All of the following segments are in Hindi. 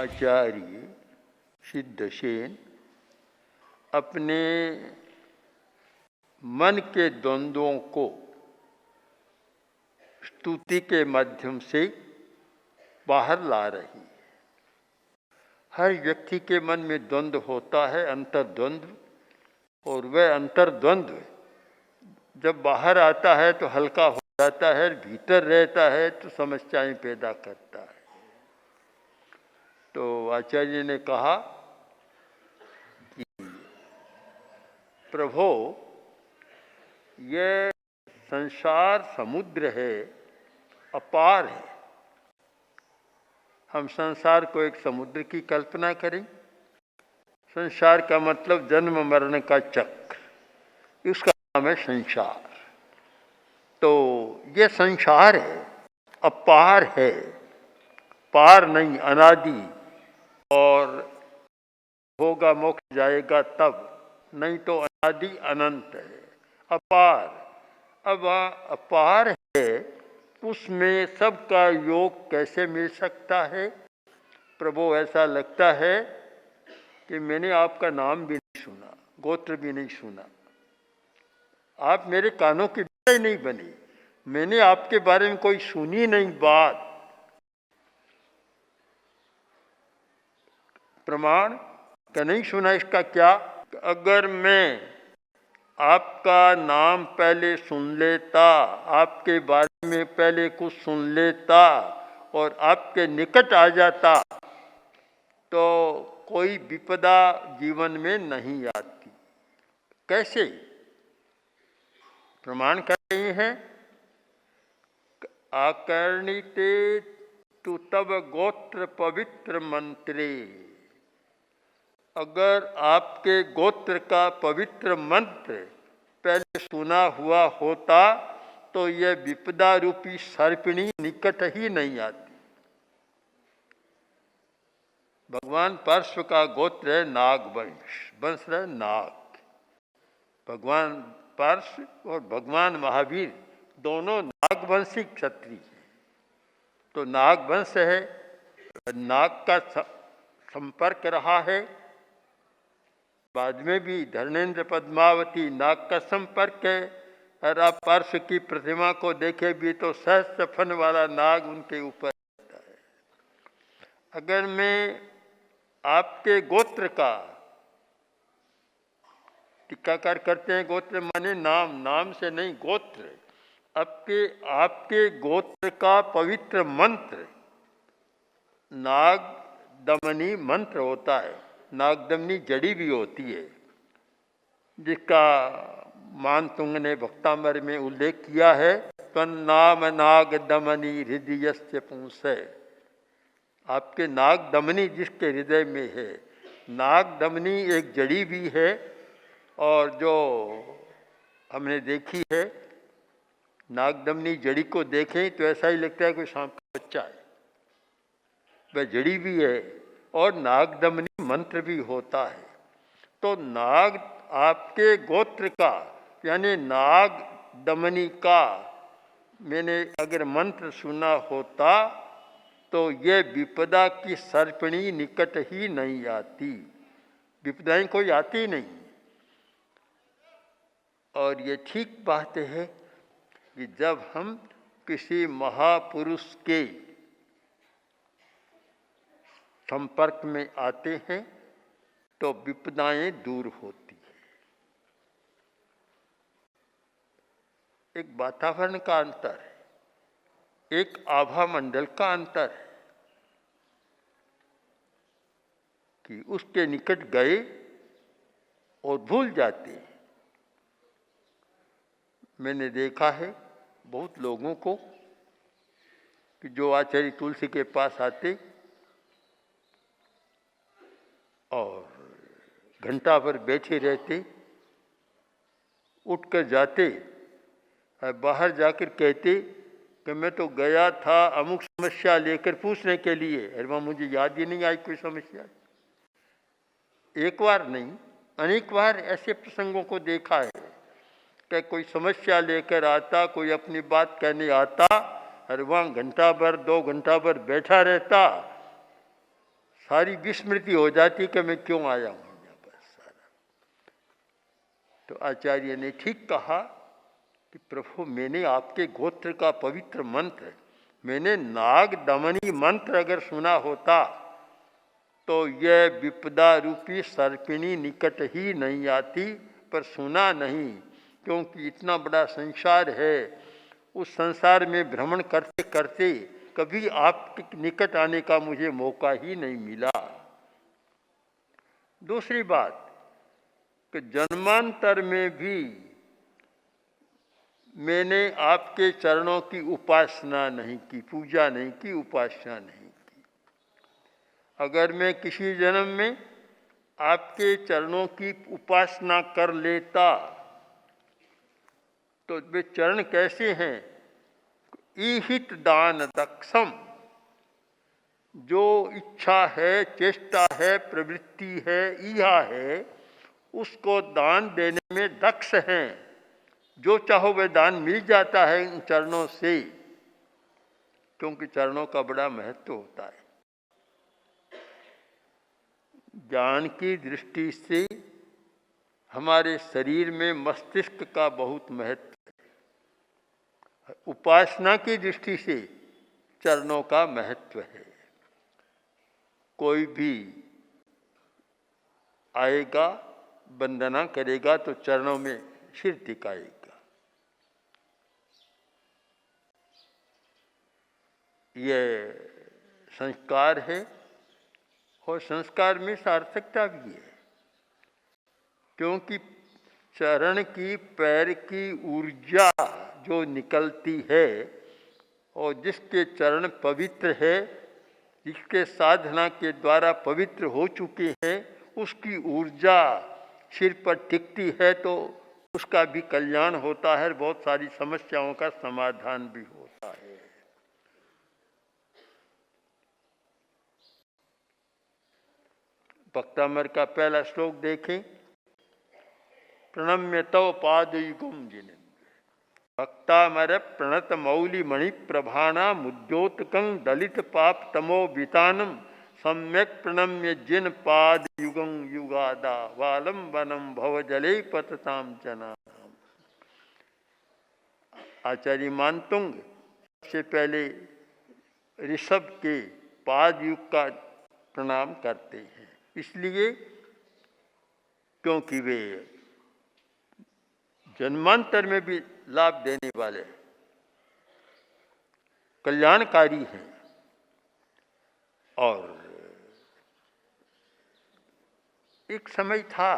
आचार्य सिद्धसेन अपने मन के द्वंद्वों को स्तुति के माध्यम से बाहर ला रही है। हर व्यक्ति के मन में द्वंद्व होता है, अंतर्द्वंद्व, और वह अंतर्द्वंद्व जब बाहर आता है तो हल्का हो जाता है, भीतर रहता है तो समस्याएं पैदा करता है। तो आचार्य ने कहा कि प्रभो, यह संसार समुद्र है, अपार है। हम संसार को एक समुद्र की कल्पना करें। संसार का मतलब जन्म मरण का चक्र, उसका नाम है संसार। तो ये संसार है, अपार है, पार नहीं, अनादि, और होगा मोक्ष जाएगा तब, नहीं तो अनादि अनंत है, अपार। अब अपार है, उसमें सबका योग कैसे मिल सकता है? प्रभु, ऐसा लगता है कि मैंने आपका नाम भी नहीं सुना, गोत्र भी नहीं सुना, आप मेरे कानों की विषय नहीं बनी, मैंने आपके बारे में कोई सुनी नहीं बात। प्रमाण क्या नहीं सुना? इसका क्या? अगर मैं आपका नाम पहले सुन लेता, आपके बारे में पहले कुछ सुन लेता और आपके निकट आ जाता तो कोई विपदा जीवन में नहीं आती। कैसे? प्रमाण कर रहे हैं, आकर्णिते तु तव गोत्र पवित्र मंत्रे। अगर आपके गोत्र का पवित्र मंत्र पहले सुना हुआ होता तो यह विपदा रूपी सर्पिणी निकट ही नहीं आती। भगवान पार्श्व का गोत्र है नागवंश, वंश है नाग। भगवान पार्श्व और भगवान महावीर दोनों नागवंशी क्षत्रिय हैं। तो नागवंश है, नाग का संपर्क रहा है। बाद में भी धर्मेंद्र पद्मावती नाग का संपर्क है। और आप पार्श्व की प्रतिमा को देखे भी तो सहस्त्र फन वाला नाग उनके ऊपर रहता है। अगर मैं आपके गोत्र का, टीकाकार करते हैं गोत्र माने नाम, नाम से नहीं गोत्र, आपके गोत्र का पवित्र मंत्र नाग दमनी मंत्र होता है। नागदमनी जड़ी भी होती है, जिसका मानतुंग ने भक्तामर में उल्लेख किया है। तन्नाम नाग दमनी हृदयस्य पुंसे। आपके नाग दमनी जिसके हृदय में है, नाग दमनी एक जड़ी भी है, और जो हमने देखी है, नागदमनी जड़ी को देखें तो ऐसा ही लगता है कोई सांप का बच्चा है। वह जड़ी भी है और नागदमनी मंत्र भी होता है। तो नाग आपके गोत्र का यानी नाग दमनी का मैंने अगर मंत्र सुना होता तो ये विपदा की सर्पिणी निकट ही नहीं आती। विपदाएं कोई आती नहीं। और ये ठीक बात है कि जब हम किसी महापुरुष के संपर्क में आते हैं तो विपदाएं दूर होती है। एक वातावरण का अंतर है, एक आभा मंडल का अंतर है कि उसके निकट गए और भूल जाते हैं। मैंने देखा है बहुत लोगों को कि जो आचार्य तुलसी के पास आते और घंटा भर बैठे रहते, उठकर जाते और बाहर जाकर कहते कि मैं तो गया था अमुक समस्या लेकर पूछने के लिए, अरे वहाँ मुझे याद ही नहीं आई कोई समस्या। एक बार नहीं, अनेक बार ऐसे प्रसंगों को देखा है कि कोई समस्या लेकर आता, कोई अपनी बात कहने आता और वहाँ घंटा भर 2 घंटा भर बैठा रहता, सारी विस्मृति हो जाती कि मैं क्यों आया हूँ यहाँ पर सारा। तो आचार्य ने ठीक कहा कि प्रभु, मैंने आपके गोत्र का पवित्र मंत्र, मैंने नाग दमनी मंत्र अगर सुना होता तो यह विपदा रूपी सर्पिणी निकट ही नहीं आती, पर सुना नहीं, क्योंकि इतना बड़ा संसार है। उस संसार में भ्रमण करते करते कभी आपके निकट आने का मुझे मौका ही नहीं मिला। दूसरी बात कि जन्मांतर में भी मैंने आपके चरणों की उपासना नहीं की, पूजा नहीं की, उपासना नहीं की। अगर मैं किसी जन्म में आपके चरणों की उपासना कर लेता तो वे चरण कैसे हैं? ईहित दान दक्षम, जो इच्छा है, चेष्टा है, प्रवृत्ति है, ईहा है, उसको दान देने में दक्ष हैं। जो चाहो वह दान मिल जाता है इन चरणों से, क्योंकि चरणों का बड़ा महत्व होता है। ज्ञान की दृष्टि से हमारे शरीर में मस्तिष्क का बहुत महत्व है, उपासना की दृष्टि से चरणों का महत्व है। कोई भी आएगा, वंदना करेगा तो चरणों में सिर टिकाएगा। ये संस्कार है और संस्कार में सार्थकता भी है, क्योंकि चरण की, पैर की ऊर्जा जो निकलती है और जिसके चरण पवित्र है, जिसके साधना के द्वारा पवित्र हो चुके हैं, उसकी ऊर्जा सिर पर टिकती है तो उसका भी कल्याण होता है, बहुत सारी समस्याओं का समाधान भी होता है। भक्तामर का पहला श्लोक देखें। प्रणम्य तव पादयुगम जिन भक्तामर प्रणत मौलि मणि प्रभाना मुद्योतकं दलित पाप तमो वितानम सम्यक प्रणम्य जिन पाद युगं युगादा वालम वनम भव जले पतताम जना। आचार्य मानतुंग सबसे पहले ऋषभ के पाद युग का प्रणाम करते हैं, इसलिए क्योंकि वे जन्मांतर में भी लाभ देने वाले कल्याणकारी हैं। और एक समय था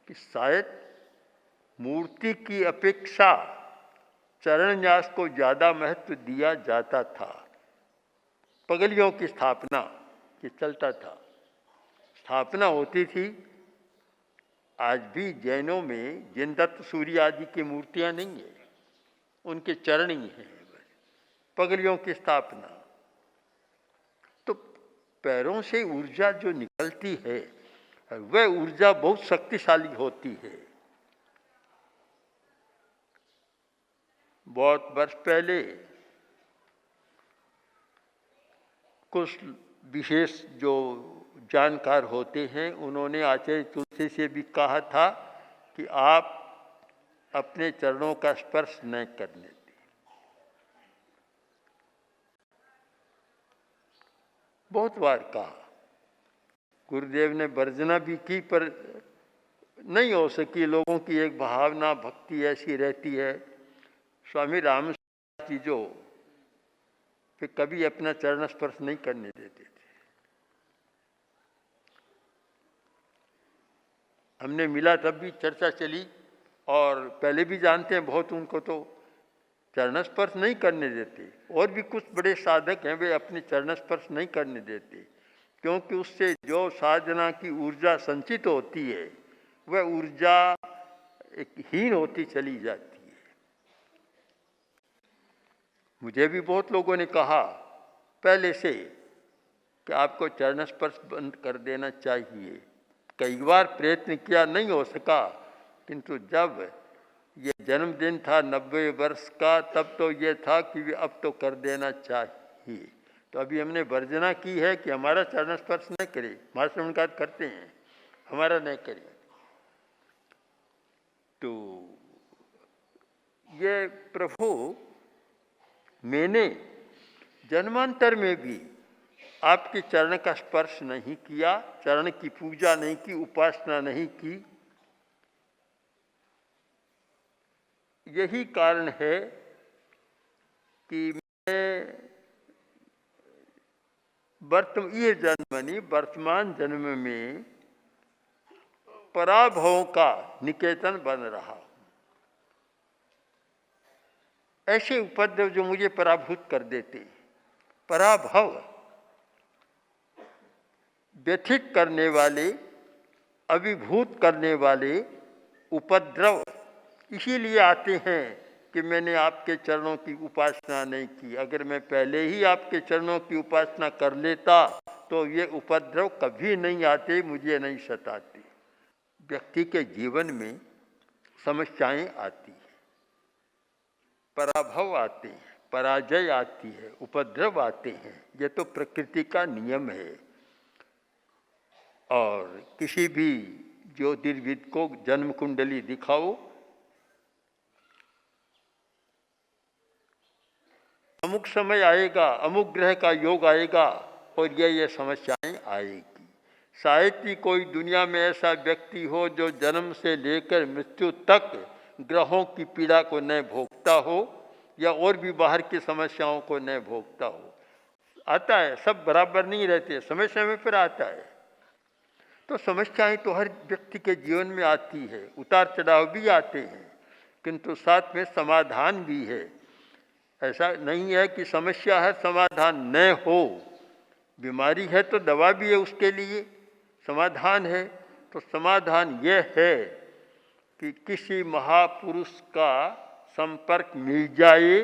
कि शायद मूर्ति की अपेक्षा चरण न्यास को ज़्यादा महत्व दिया जाता था। पगलियों की स्थापना ये चलता था, स्थापना होती थी। आज भी जैनों में जिनदत्त सूर्य आदि की मूर्तियां नहीं है, उनके चरण ही हैं, पगलियों की स्थापना। तो पैरों से ऊर्जा जो निकलती है वह ऊर्जा बहुत शक्तिशाली होती है। बहुत वर्ष पहले कुछ विशेष जो जानकार होते हैं उन्होंने आचार्य तुलसी से भी कहा था कि आप अपने चरणों का स्पर्श न करने दें। बहुत बार कहा, गुरुदेव ने वर्जना भी की, पर नहीं हो सकी। लोगों की एक भावना, भक्ति ऐसी रहती है। स्वामी राम जी जो फिर कभी अपना चरण स्पर्श नहीं करने देते थे। हमने मिला तब भी चर्चा चली, और पहले भी जानते हैं बहुत उनको तो चरण स्पर्श नहीं करने देते। और भी कुछ बड़े साधक हैं, वे अपने चरण स्पर्श नहीं करने देते, क्योंकि उससे जो साधना की ऊर्जा संचित होती है वह ऊर्जा एक हीन होती चली जाती है। मुझे भी बहुत लोगों ने कहा पहले से कि आपको चरण स्पर्श बंद कर देना चाहिए। कई बार प्रयत्न किया, नहीं हो सका, किंतु जब ये जन्मदिन था 90 वर्ष का, तब तो ये था कि अब तो कर देना चाहिए। तो अभी हमने वर्जना की है कि हमारा चरण स्पर्श न करे, महाश्रवणकार करते हैं, हमारा न करे। तो ये प्रभु मैंने जन्मांतर में भी आपके चरण का स्पर्श नहीं किया, चरण की पूजा नहीं की, उपासना नहीं की। यही कारण है कि मैं ये जन्म नहीं, वर्तमान जन्म में पराभवों का निकेतन बन रहा हूं। ऐसे उपद्रव जो मुझे पराभूत कर देते, पराभव व्यथित करने वाले, अभिभूत करने वाले उपद्रव इसीलिए आते हैं कि मैंने आपके चरणों की उपासना नहीं की। अगर मैं पहले ही आपके चरणों की उपासना कर लेता तो ये उपद्रव कभी नहीं आते, मुझे नहीं सताते। व्यक्ति के जीवन में समस्याएं आती हैं, पराभव आते हैं, पराजय आती है, उपद्रव आते हैं। ये तो प्रकृति का नियम है। और किसी भी ज्योतिर्विद को जन्म कुंडली दिखाओ, अमुक समय आएगा, अमुक ग्रह का योग आएगा और ये समस्याएं आएगी। शायद ही कोई दुनिया में ऐसा व्यक्ति हो जो जन्म से लेकर मृत्यु तक ग्रहों की पीड़ा को न भोगता हो या और भी बाहर की समस्याओं को न भोगता हो। आता है, सब बराबर नहीं रहते, समय समय पर आता है। तो समस्याएं तो हर व्यक्ति के जीवन में आती है, उतार चढ़ाव भी आते हैं, किंतु साथ में समाधान भी है। ऐसा नहीं है कि समस्या है समाधान न हो। बीमारी है तो दवा भी है, उसके लिए समाधान है। तो समाधान यह है कि किसी महापुरुष का संपर्क मिल जाए,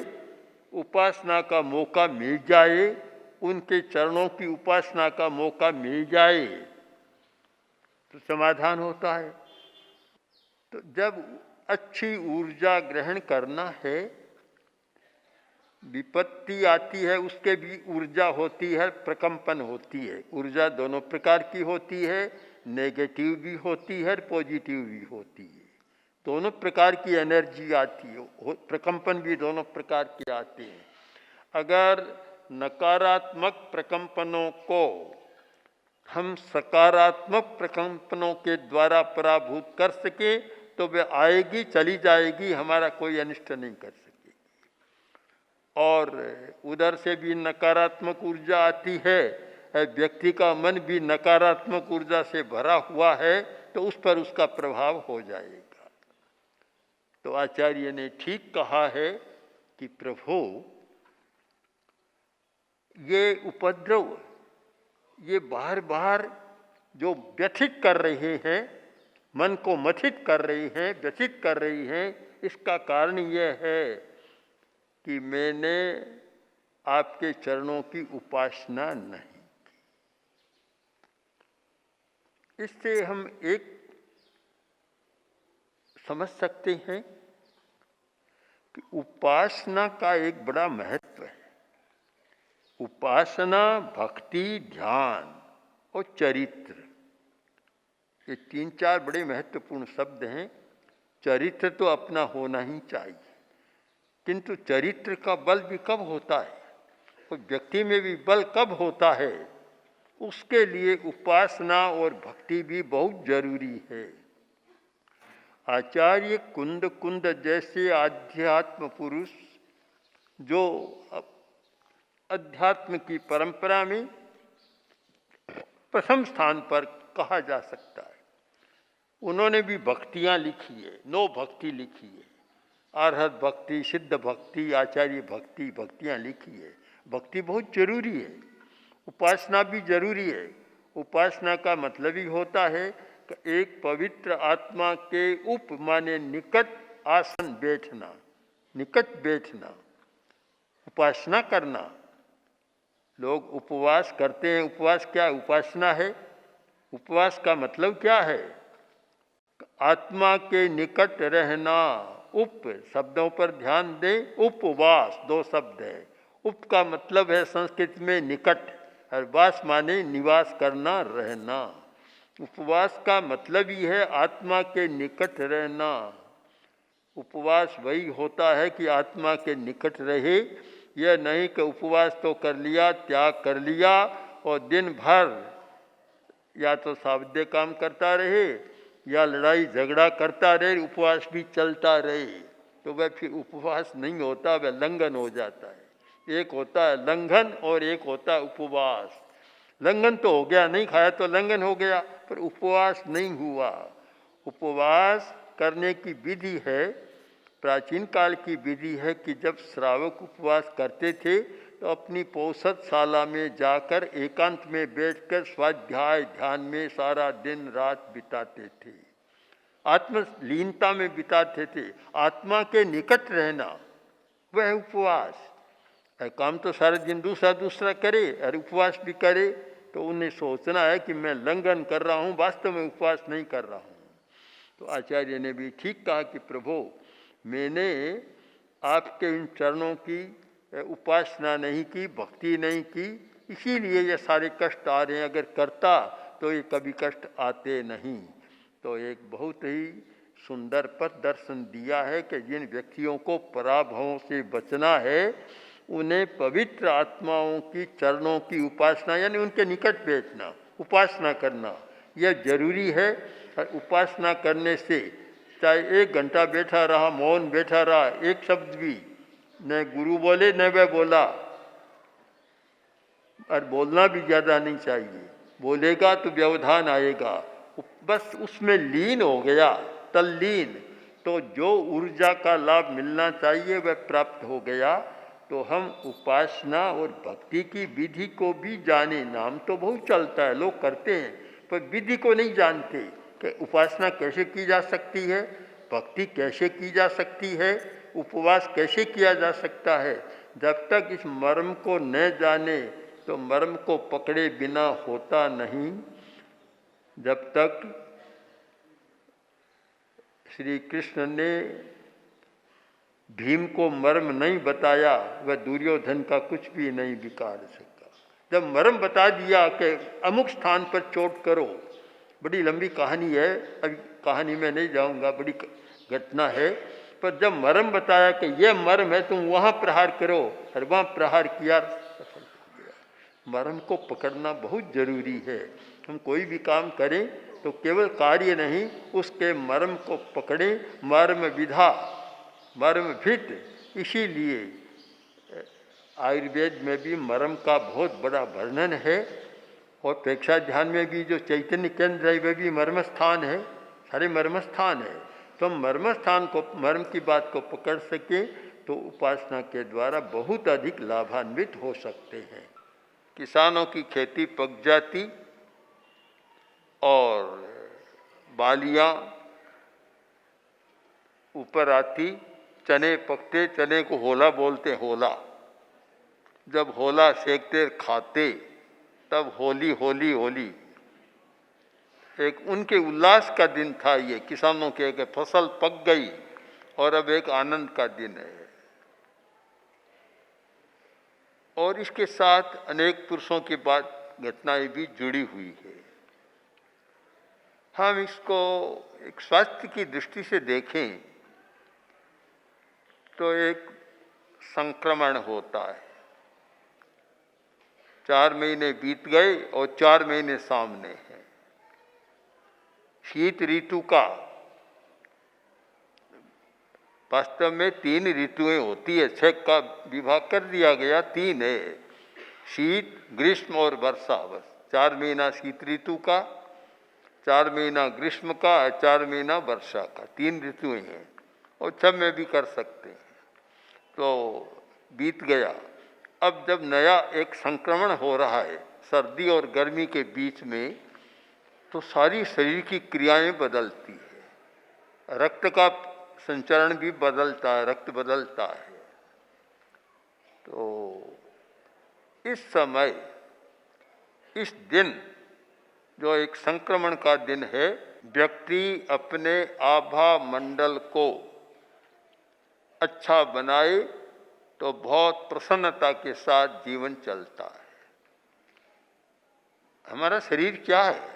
उपासना का मौका मिल जाए, उनके चरणों की उपासना का मौका मिल जाए तो समाधान होता है। तो जब अच्छी ऊर्जा ग्रहण करना है, विपत्ति आती है, उसके भी ऊर्जा होती है, प्रकंपन होती है। ऊर्जा दोनों प्रकार की होती है, नेगेटिव भी होती है, पॉजिटिव भी होती है। दोनों प्रकार की एनर्जी आती है, प्रकंपन भी दोनों प्रकार के आते हैं। अगर नकारात्मक प्रकंपनों को हम सकारात्मक प्रकंपनों के द्वारा पराभूत कर सके तो वे आएगी, चली जाएगी, हमारा कोई अनिष्ट नहीं कर सकेगी। और उधर से भी नकारात्मक ऊर्जा आती है, व्यक्ति का मन भी नकारात्मक ऊर्जा से भरा हुआ है, तो उस पर उसका प्रभाव हो जाएगा। तो आचार्य ने ठीक कहा है कि प्रभु ये उपद्रव, ये बार बार जो व्यथित कर रहे हैं, मन को मथित कर रही हैं, व्यथित कर रही हैं, इसका कारण यह है कि मैंने आपके चरणों की उपासना नहीं की। इससे हम एक समझ सकते हैं कि उपासना का एक बड़ा महत्व है। उपासना, भक्ति, ध्यान और चरित्र, ये 3-4 बड़े महत्वपूर्ण शब्द हैं। चरित्र तो अपना होना ही चाहिए, किंतु चरित्र का बल भी कब होता है और व्यक्ति में भी बल कब होता है, उसके लिए उपासना और भक्ति भी बहुत जरूरी है। आचार्य कुंद जैसे आध्यात्म पुरुष जो अध्यात्म की परंपरा में प्रथम स्थान पर कहा जा सकता है, उन्होंने भी भक्तियाँ लिखी है, 9 भक्ति लिखी है। अरहत भक्ति, सिद्ध भक्ति, आचार्य भक्ति, भक्तियाँ लिखी है। भक्ति बहुत जरूरी है, उपासना भी जरूरी है। उपासना का मतलब ही होता है कि एक पवित्र आत्मा के उप माने निकट आसन बैठना, निकट बैठना, उपासना करना। लोग उपवास करते हैं, उपवास क्या है? उपासना है। उपवास का मतलब क्या है? आत्मा के निकट रहना। उप शब्दों पर ध्यान दें, उपवास 2 शब्द है। उप का मतलब है संस्कृत में निकट, और वास माने निवास करना, रहना। उपवास का मतलब ही है आत्मा के निकट रहना। उपवास वही होता है कि आत्मा के निकट रहे, यह नहीं कि उपवास तो कर लिया, त्याग कर लिया और दिन भर या तो सावध्य काम करता रहे या लड़ाई झगड़ा करता रहे, उपवास भी चलता रहे, तो वह फिर उपवास नहीं होता, वह लंघन हो जाता है। एक होता है लंघन और एक होता है उपवास। लंघन तो हो गया, नहीं खाया तो लंघन हो गया, पर उपवास नहीं हुआ। उपवास करने की विधि है, प्राचीन काल की विधि है कि जब श्रावक उपवास करते थे तो अपनी पौषधशाला में जाकर एकांत में बैठकर स्वाध्याय ध्यान में सारा दिन रात बिताते थे, आत्मलीनता में बिताते थे। आत्मा के निकट रहना वह उपवास है। काम तो सारा दिन दूसरा दूसरा करे और उपवास भी करे, तो उन्हें सोचना है कि मैं लंघन कर रहा हूँ, वास्तव में उपवास नहीं कर रहा हूँ। तो आचार्य ने भी ठीक कहा कि प्रभु, मैंने आपके इन चरणों की उपासना नहीं की, भक्ति नहीं की, इसीलिए ये सारे कष्ट आ रहे हैं। अगर करता तो ये कभी कष्ट आते नहीं। तो एक बहुत ही सुंदर पथ दर्शन दिया है कि जिन व्यक्तियों को पराभवों से बचना है, उन्हें पवित्र आत्माओं की चरणों की उपासना, यानी उनके निकट बैठना, उपासना करना, यह जरूरी है। और उपासना करने से चाहे 1 घंटा बैठा रहा, मौन बैठा रहा, एक शब्द भी न गुरु बोले न वह बोला, और बोलना भी ज़्यादा नहीं चाहिए, बोलेगा तो व्यवधान आएगा, बस उसमें लीन हो गया, तल्लीन, तो जो ऊर्जा का लाभ मिलना चाहिए वह प्राप्त हो गया। तो हम उपासना और भक्ति की विधि को भी जाने। नाम तो बहुत चलता है, लोग करते हैं, पर विधि को नहीं जानते कि उपासना कैसे की जा सकती है, भक्ति कैसे की जा सकती है, उपवास कैसे किया जा सकता है। जब तक इस मर्म को न जाने तो मर्म को पकड़े बिना होता नहीं। जब तक श्री कृष्ण ने भीम को मर्म नहीं बताया, वह दुर्योधन का कुछ भी नहीं बिगाड़ सका। जब मर्म बता दिया कि अमुक स्थान पर चोट करो, बड़ी लंबी कहानी है, अभी कहानी में नहीं जाऊंगा, बड़ी घटना है, पर जब मर्म बताया कि यह मर्म है, तुम वहाँ प्रहार करो, और वहाँ प्रहार किया, सफल हो गया। मर्म को पकड़ना बहुत जरूरी है। हम कोई भी काम करें तो केवल कार्य नहीं, उसके मर्म को पकड़ें, मर्म विधा, मर्म भित। इसीलिए आयुर्वेद में भी मर्म का बहुत बड़ा वर्णन है, और प्रेक्षा ध्यान में भी जो चैतन्य केंद्र है वह भी मर्म स्थान है, सारे मर्म स्थान है। तो हम मर्म स्थान को, मर्म की बात को पकड़ सके तो उपासना के द्वारा बहुत अधिक लाभान्वित हो सकते हैं। किसानों की खेती पक जाती और बालियां ऊपर आती, चने पकते, चने को होला बोलते, होला। जब होला सेकते खाते, तब होली होली होली। एक उनके उल्लास का दिन था ये, किसानों के, कि फसल पक गई और अब एक आनंद का दिन है। और इसके साथ अनेक पुरुषों की बात, घटनाएं भी जुड़ी हुई है। हम इसको एक स्वास्थ्य की दृष्टि से देखें तो एक संक्रमण होता है। 4 महीने बीत गए और 4 महीने सामने हैं। शीत ऋतु का, वास्तव में 3 ऋतुएं होती है, 6 का विभाग कर दिया गया, 3 है, शीत, ग्रीष्म और वर्षा। बस 4 महीना शीत ऋतु का, 4 महीना ग्रीष्म का, 4 महीना वर्षा का, 3 ऋतुएं हैं, और 6 में भी कर सकते हैं। तो बीत गया। अब जब नया एक संक्रमण हो रहा है सर्दी और गर्मी के बीच में, तो सारी शरीर की क्रियाएं बदलती है, रक्त का संचरण भी बदलता है, रक्त बदलता है। तो इस समय, इस दिन जो एक संक्रमण का दिन है, व्यक्ति अपने आभा मंडल को अच्छा बनाए तो बहुत प्रसन्नता के साथ जीवन चलता है। हमारा शरीर क्या है?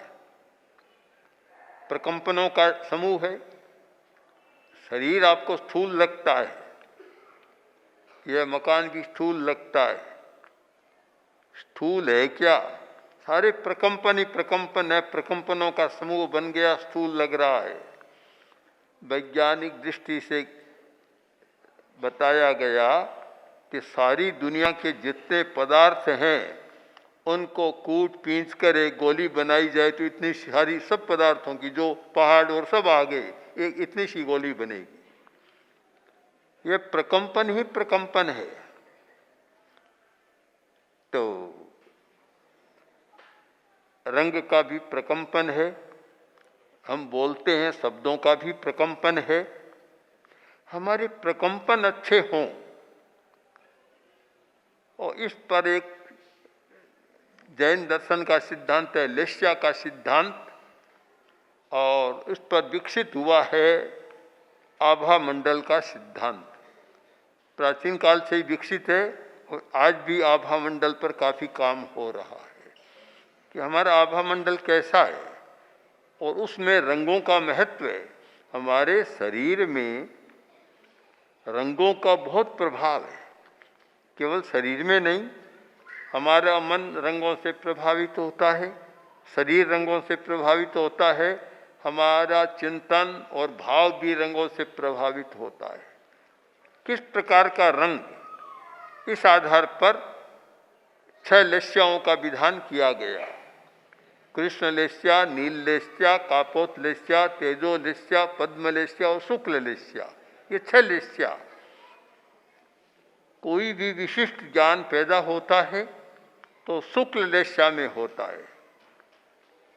प्रकंपनों का समूह है। शरीर आपको स्थूल लगता है, यह मकान भी स्थूल लगता है। स्थूल है क्या? सारे प्रकंपन ही प्रकंपन है, प्रकंपनों का समूह बन गया, स्थूल लग रहा है। वैज्ञानिक दृष्टि से बताया गया कि सारी दुनिया के जितने पदार्थ हैं उनको कूट पींच कर एक गोली बनाई जाए तो इतनी सारी सब पदार्थों की, जो पहाड़ और सब आ गए, एक इतनी सी गोली बनेगी। ये प्रकंपन ही प्रकंपन है। तो रंग का भी प्रकंपन है, हम बोलते हैं, शब्दों का भी प्रकंपन है। हमारे प्रकंपन अच्छे हों, और इस पर एक जैन दर्शन का सिद्धांत है, लेस्या का सिद्धांत, और इस पर विकसित हुआ है आभा मंडल का सिद्धांत। प्राचीन काल से ही विकसित है और आज भी आभा मंडल पर काफ़ी काम हो रहा है कि हमारा आभा मंडल कैसा है और उसमें रंगों का महत्व है। हमारे शरीर में रंगों का बहुत प्रभाव है, केवल शरीर में नहीं, हमारा मन रंगों से प्रभावित होता है, शरीर रंगों से प्रभावित होता है, हमारा चिंतन और भाव भी रंगों से प्रभावित होता है। किस प्रकार का रंग, इस आधार पर 6 लेस्याओं का विधान किया गया। कृष्ण लेस्या, नील लेस्या, कापोत लेस्या, तेजो लेस्या, पद्म लेस्या और शुक्ल लेस्या, ये 6 लेस्या। कोई भी विशिष्ट ज्ञान पैदा होता है तो शुक्ल लेस्या में होता है।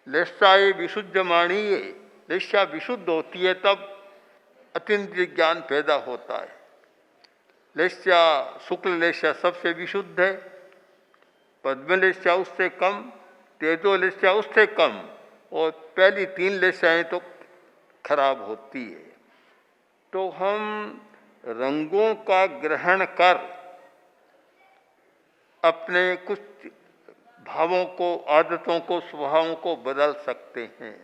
लेस्याए विशुद्ध माणीये, लेस्या विशुद्ध होती है तब अतीन्द्रिय ज्ञान पैदा होता है। लेस्या, शुक्ल लेस्या सबसे विशुद्ध है, पद्म लेस्या उससे कम, तेजो लेस्या उससे कम, और पहली 3 लेस्याएं तो खराब होती है। तो हम रंगों का ग्रहण कर अपने कुछ भावों को, आदतों को, स्वभावों को बदल सकते हैं।